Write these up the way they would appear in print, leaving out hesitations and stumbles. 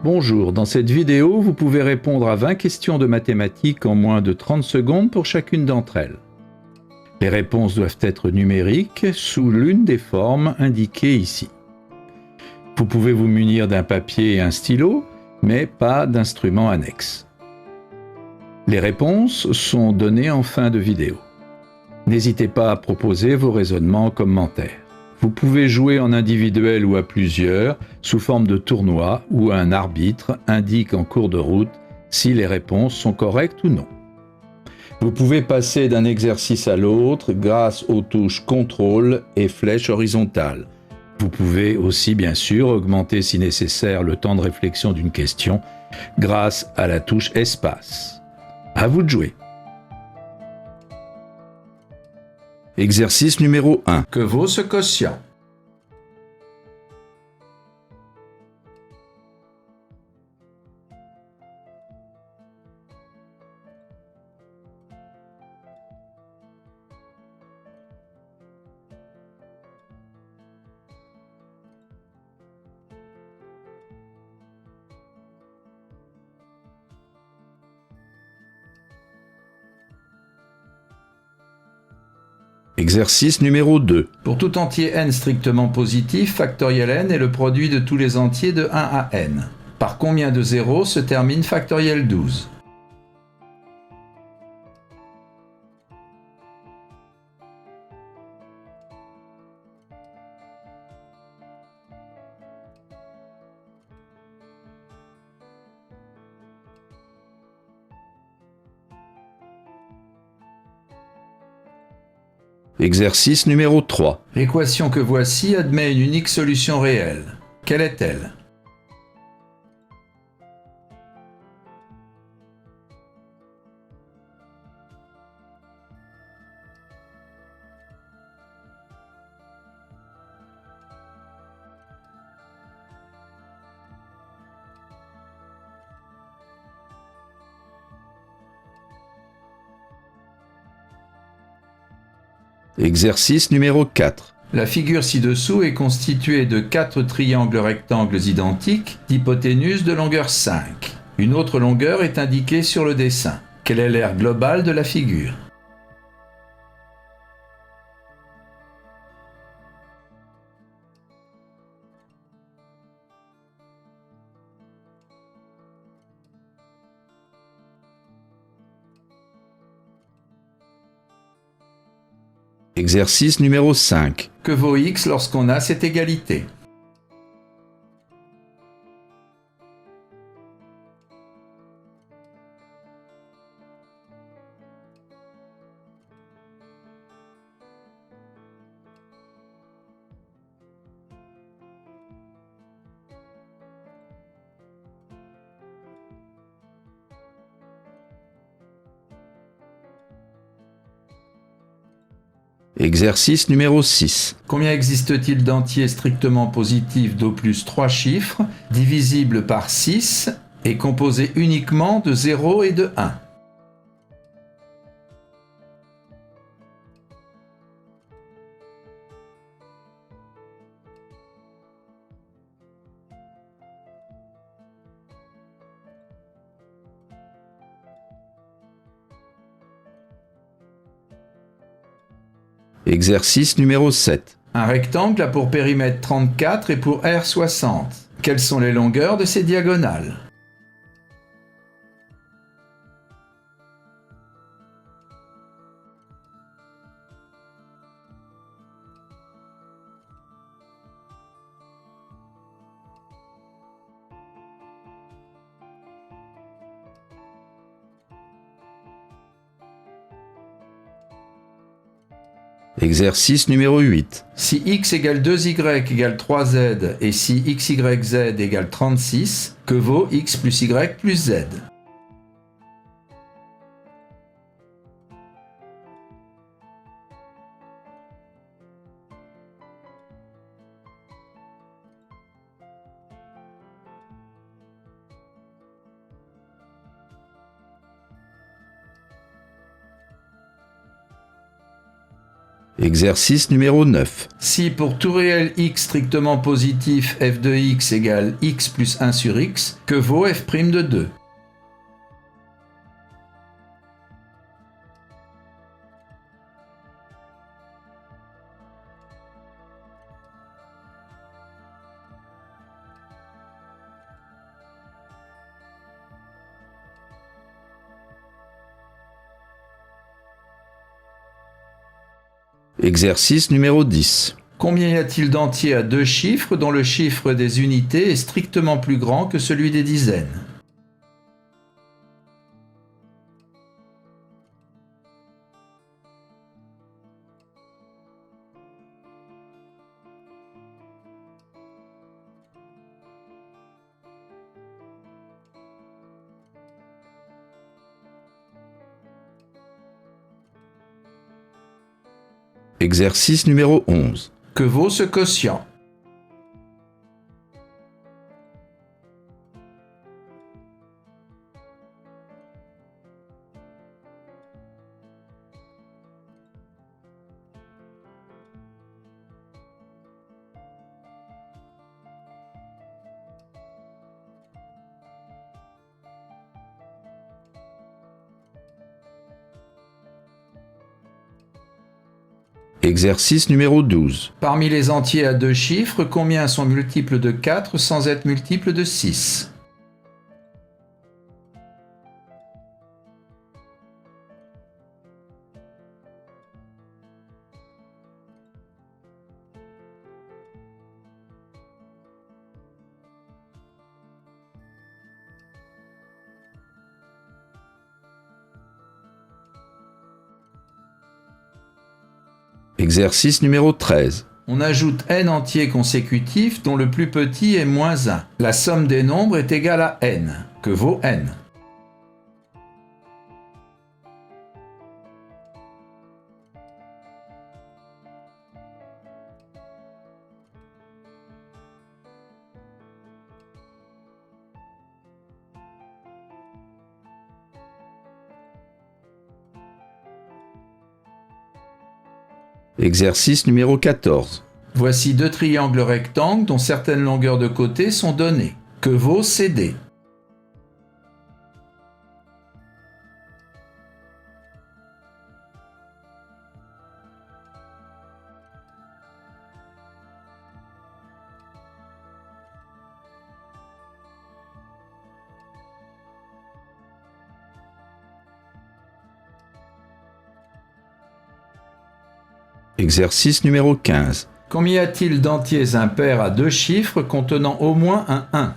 Bonjour, dans cette vidéo, vous pouvez répondre à 20 questions de mathématiques en moins de 30 secondes pour chacune d'entre elles. Les réponses doivent être numériques sous l'une des formes indiquées ici. Vous pouvez vous munir d'un papier et un stylo, mais pas d'instrument annexe. Les réponses sont données en fin de vidéo. N'hésitez pas à proposer vos raisonnements en commentaire. Vous pouvez jouer en individuel ou à plusieurs, sous forme de tournoi, où un arbitre indique en cours de route si les réponses sont correctes ou non. Vous pouvez passer d'un exercice à l'autre grâce aux touches contrôle et flèche horizontale. Vous pouvez aussi bien sûr augmenter si nécessaire le temps de réflexion d'une question grâce à la touche espace. À vous de jouer. Exercice numéro 1. Que vaut ce quotient? Exercice numéro 2. Pour tout entier n strictement positif, factoriel n est le produit de tous les entiers de 1 à n. Par combien de zéros se termine factoriel 12? Exercice numéro 3. L'équation que voici admet une unique solution réelle. Quelle est-elle? Exercice numéro 4. La figure ci-dessous est constituée de 4 triangles rectangles identiques d'hypoténuse de longueur 5. Une autre longueur est indiquée sur le dessin. Quel est l'aire global de la figure? Exercice numéro 5. Que vaut x lorsqu'on a cette égalité? Exercice numéro 6. Combien existe-t-il d'entiers strictement positifs d'au plus 3 chiffres, divisibles par 6 et composés uniquement de 0 et de 1? Exercice numéro 7. Un rectangle a pour périmètre 34 et pour aire 60. Quelles sont les longueurs de ces diagonales? Exercice numéro 8. Si x égale 2y égale 3z et si xyz égale 36, que vaut x plus y plus z? Exercice numéro 9. Si pour tout réel x strictement positif f de x égale x plus 1 sur x, que vaut f' de 2? Exercice numéro 10. Combien y a-t-il d'entiers à deux chiffres dont le chiffre des unités est strictement plus grand que celui des dizaines? Exercice numéro 11. Que vaut ce quotient? Exercice numéro 12. Parmi les entiers à deux chiffres, combien sont multiples de 4 sans être multiples de 6? Exercice numéro 13. On ajoute n entiers consécutifs dont le plus petit est moins 1. La somme des nombres est égale à n. Que vaut n? Exercice numéro 14. Voici deux triangles rectangles dont certaines longueurs de côté sont données. Que vaut CD? Exercice numéro 15. Combien y a-t-il d'entiers impairs à deux chiffres contenant au moins un 1?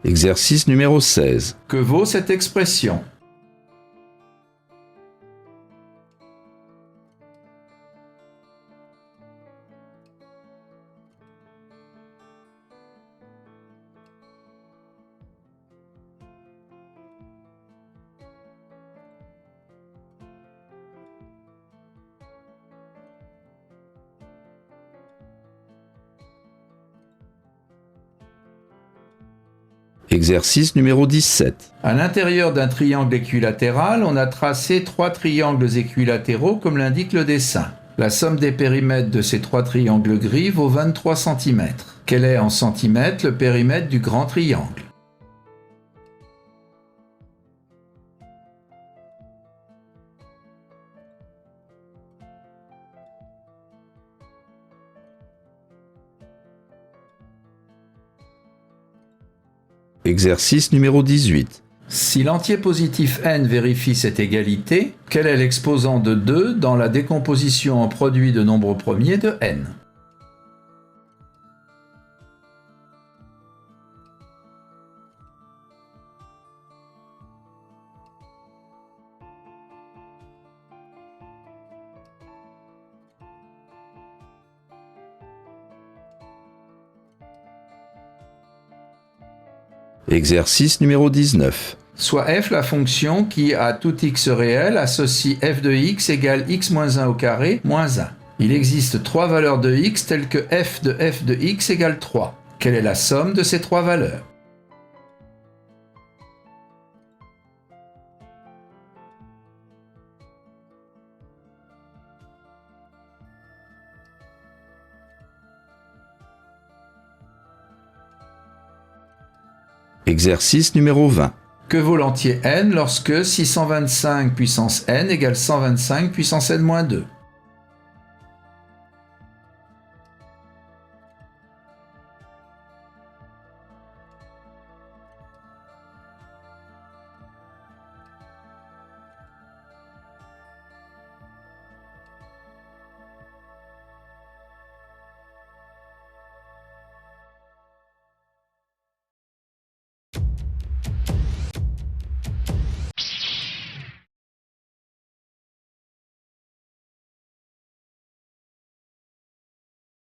Exercice numéro 16. Que vaut cette expression? Exercice numéro 17. À l'intérieur d'un triangle équilatéral, on a tracé trois triangles équilatéraux comme l'indique le dessin. La somme des périmètres de ces trois triangles gris vaut 23 cm. Quel est en centimètres le périmètre du grand triangle? Exercice numéro 18. Si l'entier positif n vérifie cette égalité, quel est l'exposant de 2 dans la décomposition en produit de nombres premiers de n? Exercice numéro 19. Soit f la fonction qui, à tout x réel, associe f de x égale x moins 1 au carré moins 1. Il existe trois valeurs de x telles que f de x égale 3. Quelle est la somme de ces trois valeurs? Exercice numéro 20. Que vaut l'entier n lorsque 625 puissance n égale 125 puissance n moins 2?